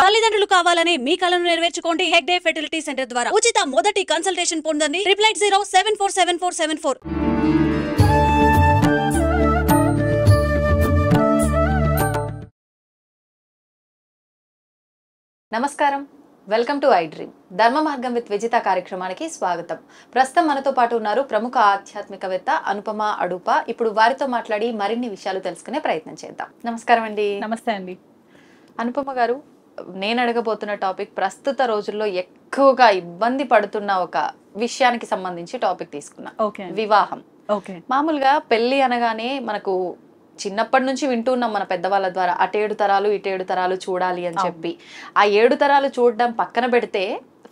తల్లిదండ్రులు కావాలని మీ కలను నెరవేర్చుకోండి హెగ్డే ఫెర్టిలిటీ సెంటర్ ద్వారా ఉచిత మొదటి కన్సల్టేషన్ పొందండి 8807474474. నమస్కారం, వెల్కమ్ టు ఐ డ్రీమ్. ధర్మ మార్గం విత్ విజిత కార్యక్రమానికి స్వాగతం. ప్రస్తుతం మనతో పాటు ఉన్నారు ప్రముఖ ఆధ్యాత్మికవేత్త అనుపమ అడుప. ఇప్పుడు వారితో మాట్లాడి మరిన్ని విషయాలు తెలుసుకునే ప్రయత్నం చేద్దాం. నమస్కారం అండి. నమస్తే అండి. అనుపమ గారు, నేను అడగబోతున్న టాపిక్ ప్రస్తుత రోజుల్లో ఎక్కువగా ఇబ్బంది పడుతున్న ఒక విషయానికి సంబంధించి టాపిక్ తీసుకున్నా. వివాహం. మామూలుగా పెళ్లి అనగానే మనకు చిన్నప్పటి నుంచి వింటూ ఉన్నాం మన పెద్దవాళ్ళ ద్వారా, అటేడు తరాలు ఇటేడు తరాలు చూడాలి అని చెప్పి. ఆ 7 తరాలు చూడడం పక్కన పెడితే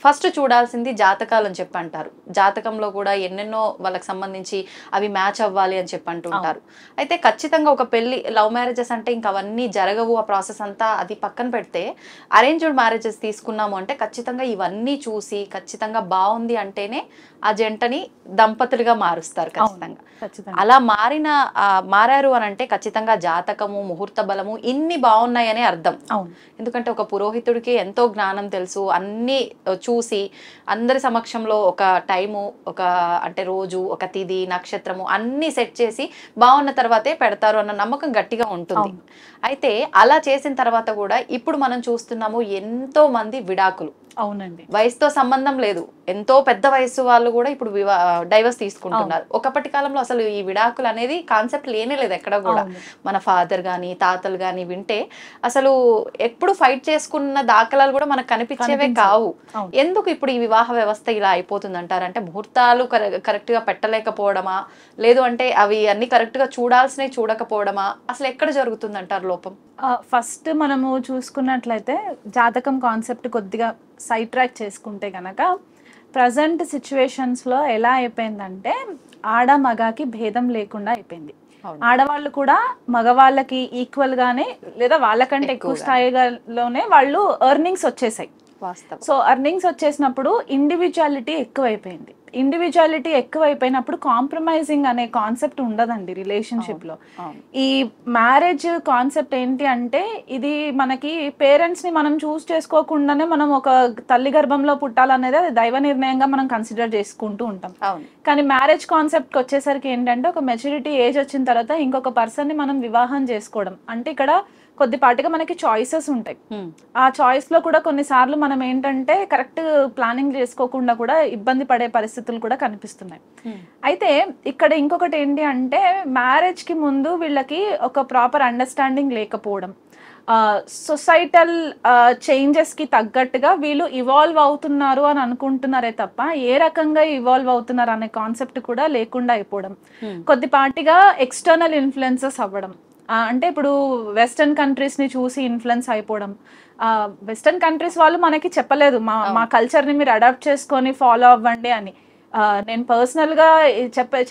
ఫస్ట్ చూడాల్సింది జాతకాలు అని చెప్పి అంటారు. జాతకంలో కూడా ఎన్నెన్నో వాళ్ళకి సంబంధించి అవి మ్యాచ్ అవ్వాలి అని చెప్పి అంటుంటారు. అయితే ఖచ్చితంగా ఒక పెళ్లి, లవ్ మ్యారేజెస్ అంటే ఇంకా అవన్నీ జరగవు, ఆ ప్రాసెస్ అంతా అది పక్కన పెడితే అరేంజ్డ్ మ్యారేజెస్ తీసుకున్నాము అంటే ఖచ్చితంగా ఇవన్నీ చూసి ఖచ్చితంగా బాగుంది అంటేనే ఆ జంటని దంపతులుగా మారుస్తారు ఖచ్చితంగా. అలా మారారు అని అంటే ఖచ్చితంగా జాతకము, ముహూర్త బలము ఇన్ని బాగున్నాయనే అర్థం. ఎందుకంటే ఒక పురోహితుడికి ఎంతో జ్ఞానం తెలుసు, అన్ని చూసి అందరి సమక్షంలో ఒక టైము, ఒక అంటే రోజు, ఒక తిథి, నక్షత్రము అన్ని సెట్ చేసి బాగున్న తర్వాతే పెడతారు అన్న నమ్మకం గట్టిగా ఉంటుంది. అయితే అలా చేసిన తర్వాత కూడా ఇప్పుడు మనం చూస్తున్నాము ఎంతో మంది విడాకులు. అవునండి, వయసుతో సంబంధం లేదు, ఎంతో పెద్ద వయసు వాళ్ళు కూడా ఇప్పుడు డైవర్స్ తీసుకుంటున్నారు. ఒకప్పటి కాలంలో అసలు ఈ విడాకులు అనేది కాన్సెప్ట్ లేనే లేదు ఎక్కడ కూడా. మన ఫాదర్ గాని తాతలు గాని వింటే అసలు ఎప్పుడు ఫైట్ చేసుకున్న దాఖలాలు కూడా మనకు కనిపించేవే కావు. ఎందుకు ఇప్పుడు ఈ వివాహ వ్యవస్థ ఇలా అయిపోతుంది అంటారంటే ముహూర్తాలు కరెక్ట్ గా పెట్టలేకపోవడమా, లేదు అంటే అవి అన్ని కరెక్ట్ గా చూడాల్సినవి చూడకపోవడమా, అసలు ఎక్కడ జరుగుతుంది అంటారు లోపం? ఫస్ట్ మనము చూసుకున్నట్లయితే జాతకం కాన్సెప్ట్ కొద్దిగా సైడ్ ట్రాక్ చేసుకుంటే కనుక ప్రజెంట్ సిచ్యువేషన్స్లో ఎలా అయిపోయిందంటే ఆడ మగాకి భేదం లేకుండా అయిపోయింది. ఆడవాళ్ళు కూడా మగవాళ్ళకి ఈక్వల్గానే లేదా వాళ్ళకంటే ఎక్కువ స్థాయిలోనే వాళ్ళు ఎర్నింగ్స్ వచ్చేసాయి. సో ఎర్నింగ్స్ వచ్చేసినప్పుడు ఇండివిజువాలిటీ ఎక్కువైపోయింది. ఇండివిజువాలిటీ ఎక్కువైపోయినప్పుడు కాంప్రమైజింగ్ అనే కాన్సెప్ట్ ఉండదండి రిలేషన్షిప్ లో. ఈ మ్యారేజ్ కాన్సెప్ట్ ఏంటి అంటే ఇది మనకి పేరెంట్స్ ని మనం చూస్ చేసుకోకుండానే మనం ఒక తల్లి గర్భంలో పుట్టాలనేది అది దైవ నిర్ణయంగా మనం కన్సిడర్ చేసుకుంటూ ఉంటాం. కానీ మ్యారేజ్ కాన్సెప్ట్ వచ్చేసరికి ఏంటంటే ఒక మెచ్యూరిటీ ఏజ్ వచ్చిన తర్వాత ఇంకొక పర్సన్ ని మనం వివాహం చేసుకోవడం అంటే ఇక్కడ కొద్దిపాటిగా మనకి చాయిసెస్ ఉంటాయి. ఆ చాయిస్ లో కూడా కొన్నిసార్లు మనం ఏంటంటే కరెక్ట్ ప్లానింగ్ చేసుకోకుండా కూడా ఇబ్బంది పడే పరిస్థితులు కూడా కనిపిస్తున్నాయి. అయితే ఇక్కడ ఇంకొకటి ఏంటి అంటే మ్యారేజ్ కి ముందు వీళ్ళకి ఒక ప్రాపర్ అండర్స్టాండింగ్ లేకపోవడం, సొసైటల్ చేంజెస్ కి తగ్గట్టుగా వీళ్ళు ఇవాల్వ్ అవుతున్నారు అని అనుకుంటున్నారే తప్ప ఏ రకంగా ఇవాల్వ్ అవుతున్నారు అనే కాన్సెప్ట్ కూడా లేకుండా అయిపోవడం, కొద్దిపాటిగా ఎక్స్టర్నల్ ఇన్ఫ్లుయెన్సెస్ అవ్వడం. అంటే ఇప్పుడు వెస్టర్న్ కంట్రీస్ ని చూసి ఇన్ఫ్లుయెన్స్ అయిపోవడం. వెస్టర్న్ కంట్రీస్ వాళ్ళు మనకి చెప్పలేదు మా కల్చర్ ని మీరు అడాప్ట్ చేసుకొని ఫాలో అవ్వండి అని. నేను పర్సనల్గా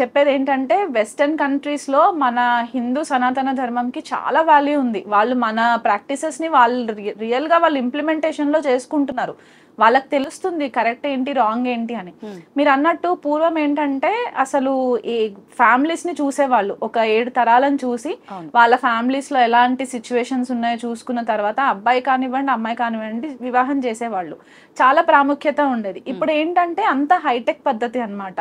చెప్పేది ఏంటంటే వెస్టర్న్ కంట్రీస్లో మన హిందూ సనాతన ధర్మంకి చాలా వాల్యూ ఉంది. వాళ్ళు మన ప్రాక్టీసెస్ని వాళ్ళు రియల్గా వాళ్ళు ఇంప్లిమెంటేషన్లో చేసుకుంటున్నారు. వాళ్ళకి తెలుస్తుంది కరెక్ట్ ఏంటి రాంగ్ ఏంటి అని. మీరు అన్నట్టు పూర్వం ఏంటంటే అసలు ఈ ఫ్యామిలీస్ ని చూసేవాళ్ళు, ఒక 7 తరాలను చూసి వాళ్ళ ఫ్యామిలీస్ లో ఎలాంటి సిచ్యువేషన్స్ ఉన్నాయో చూసుకున్న తర్వాత అబ్బాయి కానివ్వండి అమ్మాయి కానివ్వండి వివాహం చేసేవాళ్ళు. చాలా ప్రాముఖ్యత ఉండేది. ఇప్పుడు ఏంటంటే అంత హైటెక్ పద్ధతి అన్నమాట.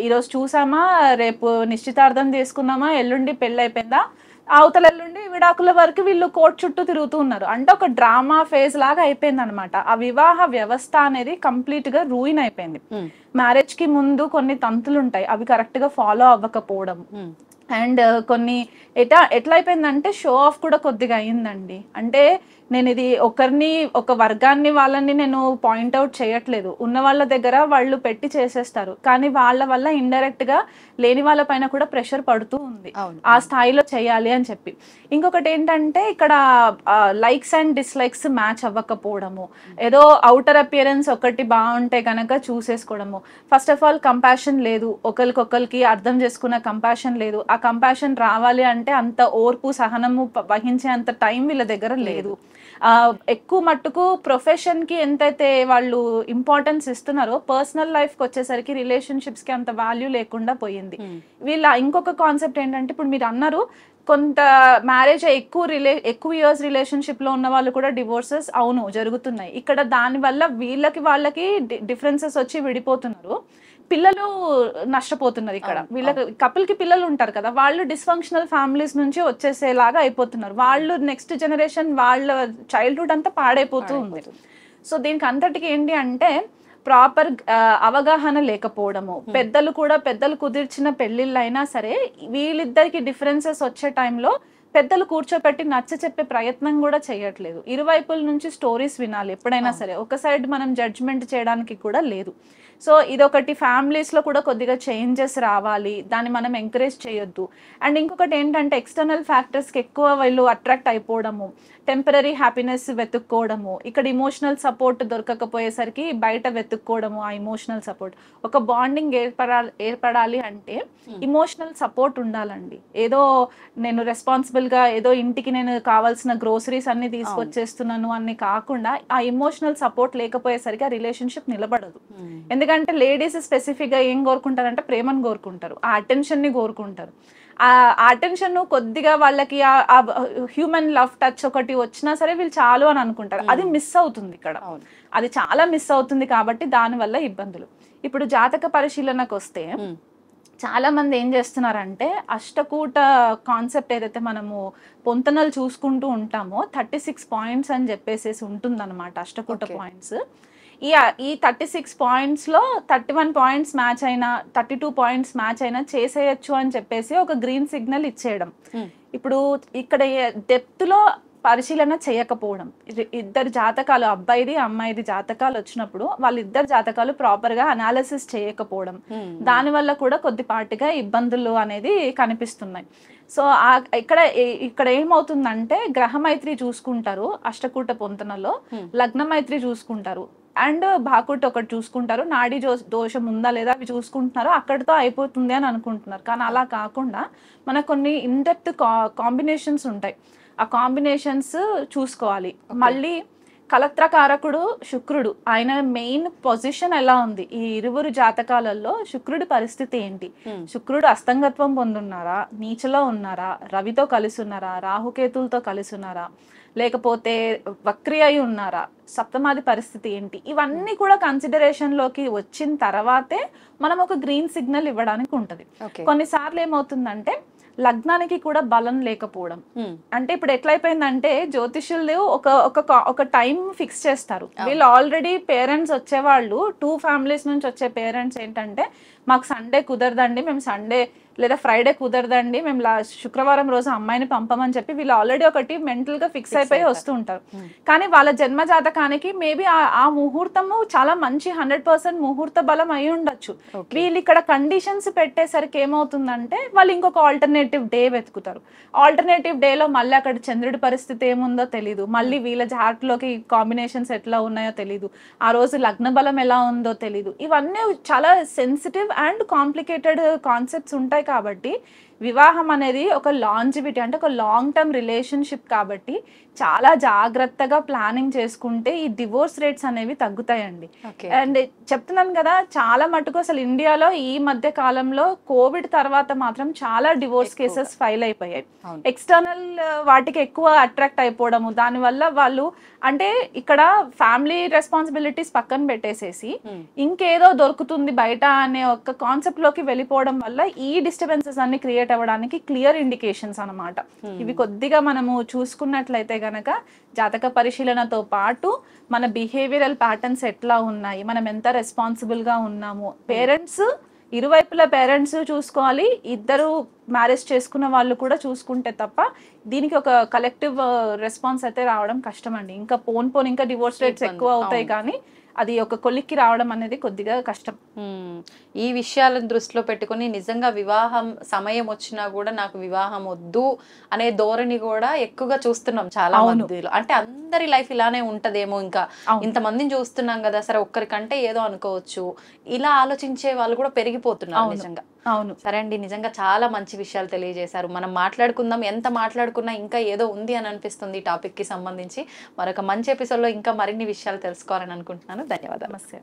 ఈరోజు చూసామా, రేపు నిశ్చితార్థం చేసుకున్నామా, ఎల్లుండి పెళ్ళి అయిపోయిందా, అవతల ఎల్లుండి విడాకుల వరకు వీళ్ళు కోర్టు చుట్టూ తిరుగుతూ ఉన్నారు. అంటే ఒక డ్రామా ఫేజ్ లాగా అయిపోయింది అనమాట. ఆ వివాహ వ్యవస్థ అనేది కంప్లీట్ గా రూయిన్ అయిపోయింది. మ్యారేజ్ కి ముందు కొన్ని తంతులు ఉంటాయి, అవి కరెక్ట్ గా ఫాలో అవ్వకపోవడం. అండ్ కొన్ని ఎట్లా అయిపోయిందంటే షో ఆఫ్ కూడా కొద్దిగా అయిందండి. అంటే నేను ఇది ఒక వర్గాన్ని వాళ్ళని నేను పాయింట్అవుట్ చేయట్లేదు. ఉన్న వాళ్ళ దగ్గర వాళ్ళు పెట్టి చేసేస్తారు, కానీ వాళ్ళ వల్ల ఇండైరెక్ట్ గా లేని వాళ్ళ పైన కూడా ప్రెషర్ పడుతూ ఉంది ఆ స్థాయిలో చేయాలి అని చెప్పి. ఇంకొకటి ఏంటంటే ఇక్కడ లైక్స్ అండ్ డిస్లైక్స్ మ్యాచ్ అవ్వకపోవడము, ఏదో అవుటర్ అపియరెన్స్ ఒకటి బాగుంటే కనుక చూసేసుకోవడము. ఫస్ట్ ఆఫ్ ఆల్ కంపాషన్ లేదు, ఒకరికొకరికి అర్థం చేసుకున్న కంపాషన్ లేదు. ఆ కంపాషన్ రావాలి అంటే అంత ఓర్పు సహనము వహించే అంత టైం వీళ్ళ దగ్గర లేదు. ఎక్కువ మట్టుకు ప్రొఫెషన్ కి ఎంతైతే వాళ్ళు ఇంపార్టెన్స్ ఇస్తున్నారో పర్సనల్ లైఫ్ కి వచ్చేసరికి రిలేషన్షిప్స్ కి అంత వాల్యూ లేకుండా పోయింది. వీళ్ళ ఇంకొక కాన్సెప్ట్ ఏంటంటే ఇప్పుడు మీరు అన్నారు కొంత మ్యారేజ్ ఎక్కువ ఇయర్స్ రిలేషన్షిప్ లో ఉన్న వాళ్ళు కూడా డివోర్సెస్ అవును జరుగుతున్నాయి. ఇక్కడ దానివల్ల వాళ్ళకి డిఫరెన్సెస్ వచ్చి విడిపోతున్నారు, పిల్లలు నష్టపోతున్నారు. ఇక్కడ వీళ్ళకి కపుల్ కి పిల్లలు ఉంటారు కదా, వాళ్ళు డిస్ఫంక్షనల్ ఫ్యామిలీస్ నుంచి వచ్చేసేలాగా అయిపోతున్నారు. వాళ్ళు నెక్స్ట్ జనరేషన్ వాళ్ళ చైల్డ్హుడ్ అంతా పాడైపోతూ ఉంది. సో దీనికి అంతటికి ఏంటి అంటే ప్రాపర్ అవగాహన లేకపోవడము, పెద్దలు కుదిర్చిన పెళ్లిళ్ళు అయినా సరే వీళ్ళిద్దరికి డిఫరెన్సెస్ వచ్చే టైంలో పెద్దలు కూర్చోపెట్టి నచ్చ చెప్పే ప్రయత్నం కూడా చేయట్లేదు. ఇరువైపుల నుంచి స్టోరీస్ వినాలి ఎప్పుడైనా సరే, ఒక సైడ్ మనం జడ్జ్మెంట్ చేయడానికి కూడా లేదు. సో ఇదొకటి ఫ్యామిలీస్లో కూడా కొద్దిగా చేంజెస్ రావాలి, దాన్ని మనం ఎంకరేజ్ చేయొద్దు. అండ్ ఇంకొకటి ఏంటంటే ఎక్స్టర్నల్ ఫ్యాక్టర్స్కి ఎక్కువ వీళ్ళు అట్రాక్ట్ అయిపోవడము, టెంపరీ హ్యాపీనెస్ వెతుక్కోవడము, ఇక్కడ ఇమోషనల్ సపోర్ట్ దొరకకపోయేసరికి బయట వెతుక్కోవడము. ఆ ఇమోషనల్ సపోర్ట్, ఒక బాండింగ్ ఏర్పడాలి అంటే ఇమోషనల్ సపోర్ట్ ఉండాలండి. ఏదో నేను రెస్పాన్సిబుల్గా ఏదో ఇంటికి నేను కావాల్సిన గ్రోసరీస్ అన్ని తీసుకొచ్చేస్తున్నాను అని కాకుండా ఆ ఇమోషనల్ సపోర్ట్ లేకపోయేసరికి ఆ రిలేషన్షిప్ నిలబడదు. ఎందుకంటే లేడీస్ స్పెసిఫిక్గా ఏం కోరుకుంటారంటే ప్రేమను కోరుకుంటారు, ఆ అటెన్షన్ని కోరుకుంటారు. ఆ అటెన్షన్ కొద్దిగా వాళ్ళకి ఆ హ్యూమన్ లవ్ టచ్ ఒకటి వచ్చినా సరే వీళ్ళు చాలు అని అనుకుంటారు. అది మిస్ అవుతుంది ఇక్కడ, అది చాలా మిస్ అవుతుంది. కాబట్టి దానివల్ల ఇబ్బందులు. ఇప్పుడు జాతక పరిశీలనకు వస్తే చాలా మంది ఏం చేస్తున్నారంటే అష్టకూట కాన్సెప్ట్ ఏదైతే మనము పొంతనలు చూసుకుంటూ ఉంటామో 36 పాయింట్స్ అని చెప్పేసి ఉంటుందన్నమాట అష్టకూట పాయింట్స్. ఈ 36 పాయింట్స్లో 31 పాయింట్స్ మ్యాచ్ అయినా 32 పాయింట్స్ మ్యాచ్ అయినా చేసేయచ్చు అని చెప్పేసి ఒక గ్రీన్ సిగ్నల్ ఇచ్చేయడం. ఇప్పుడు ఇక్కడ డెప్త్లో పరిశీలన చేయకపోవడం, ఇద్దరు జాతకాలు అబ్బాయిది అమ్మాయిది జాతకాలు వచ్చినప్పుడు వాళ్ళిద్దరు జాతకాలు ప్రాపర్గా అనాలిసిస్ చేయకపోవడం, దానివల్ల కూడా కొద్దిపాటిగా ఇబ్బందులు అనేది కనిపిస్తున్నాయి. సో ఇక్కడ ఏమవుతుందంటే గ్రహమైత్రి చూసుకుంటారు అష్టకూట పొంతనలో, లగ్నమైత్రి చూసుకుంటారు అండ్ భాకుట్ ఒకటి చూసుకుంటారు, నాడీ దోషం ఉందా లేదా అవి చూసుకుంటున్నారు, అక్కడితో అయిపోతుంది అని అనుకుంటున్నారు. కానీ అలా కాకుండా మనకు కొన్ని ఇన్డెప్త్ కాంబినేషన్స్ ఉంటాయి, ఆ కాంబినేషన్స్ చూసుకోవాలి. మళ్ళీ కలత్రకారకుడు శుక్రుడు, ఆయన మెయిన్ పొజిషన్ ఎలా ఉంది, ఈ ఇరువురు జాతకాలలో శుక్రుడి పరిస్థితి ఏంటి, శుక్రుడు అస్తంగత్వం పొందున్నారా, నీచలో ఉన్నారా, రవితో కలిసి ఉన్నారా, రాహుకేతులతో కలిసి ఉన్నారా, లేకపోతే వక్రి అయి ఉన్నారా, సప్తమాది పరిస్థితి ఏంటి, ఇవన్నీ కూడా కన్సిడరేషన్ లోకి వచ్చిన తర్వాతే మనం ఒక గ్రీన్ సిగ్నల్ ఇవ్వడానికి ఉంటది. కొన్నిసార్లు ఏమవుతుందంటే లగ్నానికి కూడా బలం లేకపోవడం, అంటే ఇప్పుడు ఎట్లయిపోయిందంటే జ్యోతిష్యులు ఒక టైం ఫిక్స్ చేస్తారు. వీళ్ళు ఆల్రెడీ పేరెంట్స్ వచ్చేవాళ్ళు 2 ఫ్యామిలీస్ నుంచి వచ్చే పేరెంట్స్ ఏంటంటే మాకు సండే కుదరదండి, మేము సండే లేదా ఫ్రైడే కుదరదండి, మేము శుక్రవారం రోజు అమ్మాయిని పంపమని చెప్పి వీళ్ళు ఆల్రెడీ ఒకటి మెంటల్ గా ఫిక్స్ అయిపోయి వస్తూ ఉంటారు. కానీ వాళ్ళ జన్మ జాతకానికి మేబీ ఆ ముహూర్తము చాలా మంచి 100% ముహూర్త బలం అయి ఉండొచ్చు. వీళ్ళు ఇక్కడ కండిషన్స్ పెట్టేసరికి ఏమవుతుందంటే వాళ్ళు ఇంకొక ఆల్టర్నేటివ్ డే వెతుకుతారు. ఆల్టర్నేటివ్ డేలో మళ్ళీ అక్కడ చంద్రుడి పరిస్థితి ఏముందో తెలీదు, మళ్ళీ వీళ్ళ జాతలోకి కాంబినేషన్స్ ఎట్లా ఉన్నాయో తెలీదు, ఆ రోజు లగ్న బలం ఎలా ఉందో తెలీదు. ఇవన్నీ చాలా సెన్సిటివ్ అండ్ కాంప్లికేటెడ్ కాన్సెప్ట్స్ ఉంటాయి. కాబట్టి వివాహం అనేది ఒక లాంజివిటీ అంటే ఒక లాంగ్ టర్మ్ రిలేషన్షిప్ కాబట్టి చాలా జాగ్రత్తగా ప్లానింగ్ చేసుకుంటే ఈ డివోర్స్ రేట్స్ అనేవి తగ్గుతాయండి. అండ్ చెప్తున్నాను కదా, చాలా మటుకు అసలు ఇండియాలో ఈ మధ్య కాలంలో కోవిడ్ తర్వాత మాత్రం చాలా డివోర్స్ కేసెస్ ఫైల్ అయిపోయాయి. ఎక్స్టర్నల్ వాటికి ఎక్కువ అట్రాక్ట్ అయిపోవడము, దానివల్ల వాళ్ళు అంటే ఇక్కడ ఫ్యామిలీ రెస్పాన్సిబిలిటీస్ పక్కన పెట్టేసేసి ఇంకేదో దొరుకుతుంది బయట అనే ఒక కాన్సెప్ట్ లోకి వెళ్ళిపోవడం వల్ల ఈ డిస్టర్బెన్సెస్ అన్ని క్రియేట్ అవ్వడానికి క్లియర్ ఇండికేషన్స్ అన్నమాట. ఇవి కొద్దిగా మనము చూసుకున్నట్లయితే గనక జాతక పరిశీలనతో పాటు మన బిహేవియరల్ ప్యాటర్న్స్ ఎట్లా ఉన్నాయి, మనం ఎంత రెస్పాన్సిబుల్ గా ఉన్నాము, పేరెంట్స్ ఇరువైపుల పేరెంట్స్ చూసుకోవాలి, ఇద్దరు మ్యారేజ్ చేసుకున్న వాళ్ళు కూడా చూసుకుంటే తప్ప దీనికి ఒక కలెక్టివ్ రెస్పాన్స్ అయితే రావడం కష్టం అండి. ఇంకా ఇంకా డివోర్స్ రేట్స్ ఎక్కువ అవుతాయి, కానీ అది ఒక కొలిక్కి రావడం అనేది కొద్దిగా కష్టం. ఈ విషయాలను దృష్టిలో పెట్టుకుని నిజంగా వివాహం సమయం వచ్చినా కూడా నాకు వివాహం వద్దు అనే ధోరణి కూడా ఎక్కువగా చూస్తున్నాం చాలా మందిలో. అంటే అందరి లైఫ్ ఇలానే ఉంటదేమో, ఇంకా ఇంతమందిని చూస్తున్నాం కదా, సరే ఒక్కరికంటే ఏదో అనుకోవచ్చు, ఇలా ఆలోచించే వాళ్ళు కూడా పెరిగిపోతున్నారు నిజంగా. అవును, సరే అండి, నిజంగా చాలా మంచి విషయాలు తెలియజేశారు. మనం మాట్లాడుకుందాం, ఎంత మాట్లాడుకున్నా ఇంకా ఏదో ఉంది అని అనిపిస్తుంది ఈ టాపిక్ కి సంబంధించి. మరొక మంచి ఎపిసోడ్ లో ఇంకా మరిన్ని విషయాలు తెలుసుకోవాలని అనుకుంటున్నాను. ధన్యవాదాలు. నమస్తే.